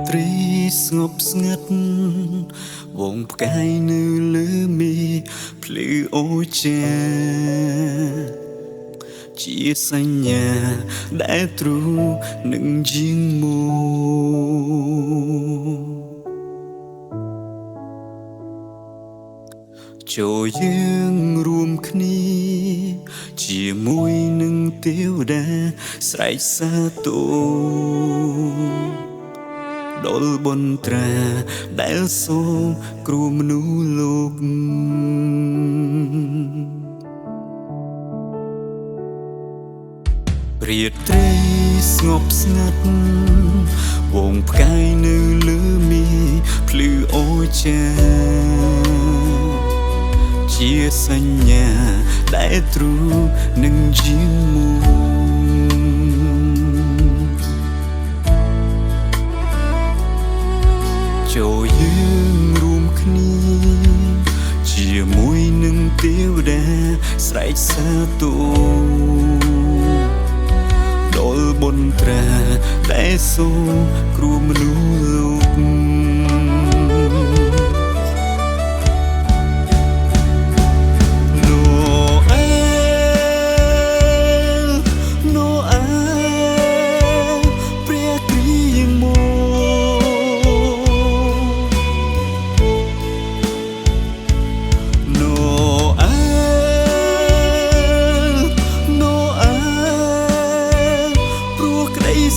ត្រីស្ងប់ស្ងាត់វងផ្កាយនៅលើមេភ្លឺអូជាជាសញ្ញាដែលទ្រូនឹងជាងមកចូលយើងរួមគ្នាជាមួយនឹងទេវតាស្រែកសាទរដល់បនត្រាដែលសូមគ្រូមនុស្សលោកព្រាត្រីស្ងប់ស្ងាត់វងផ្កាយនៅលើមេភ្លឺអូចាជាសញ្ញាដែលទ្រូនឹងជាងមកចូលយើងរួមគ្នាជាមួយនឹងទេវតាស្រែកសាទរដល់បនត្រាដែលសូមគ្រូមនុស្សលោក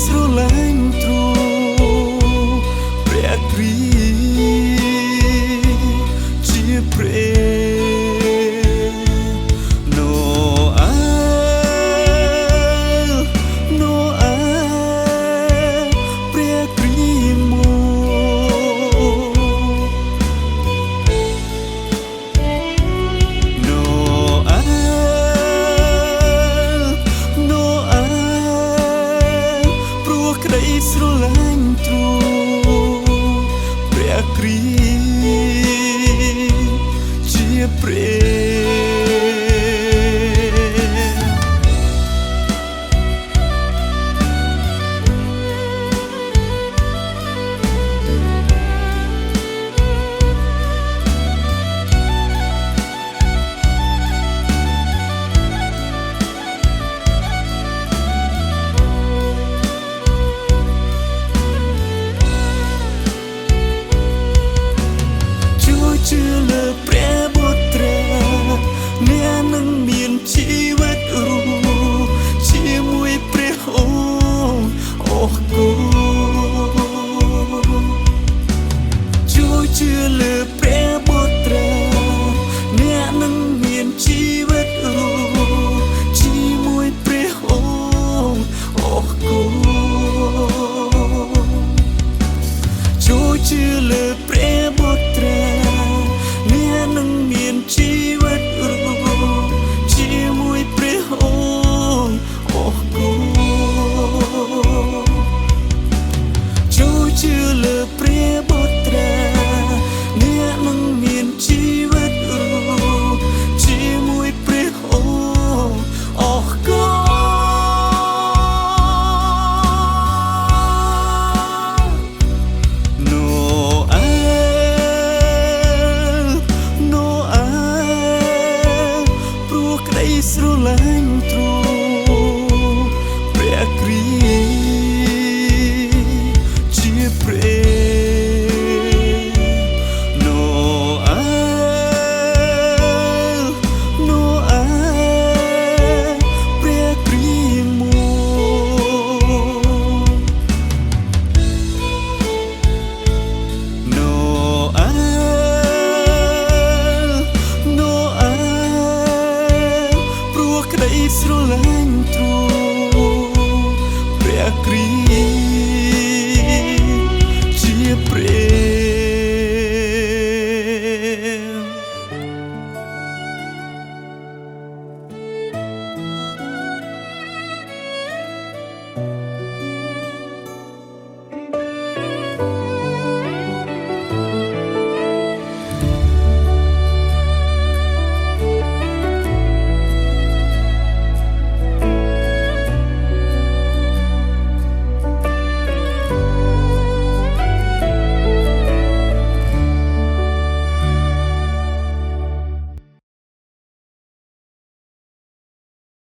ស្រឡាញ់ទ្រូព្រះគ្រីជាព្រះណូអែព្រះគ្រីមកណូអែក្តីស្រឡាញ់ទ្រូព្រះគ្រីជាព្រះជឿលើព្រះបុត្រាអ្នកនឹងមានជីវិតរស់ជាមួយព្រះអង្គអរគុណចូលជឿលើព្រះបុត្រាអ្នកនឹងមានជីវិតរស់ជាមួយព្រះអង្គអរគុណចូលជឿលើព្រះបុត្រានឹងមានជីវិតរស់ជាមួយព្រះអង្គអរគុណចូលជឿលើព្រះបុត្រាអ្នកនឹងមានជីវិតរស់ជាមួយព្រះអង្គអរគុណស្រឡាញ់ទ្រូព្រះគ្រីជាព្រះណូអែព្រះគ្រីមកណូអែក្តីស្រឡាញ់ទ្រូព្រះគ្រី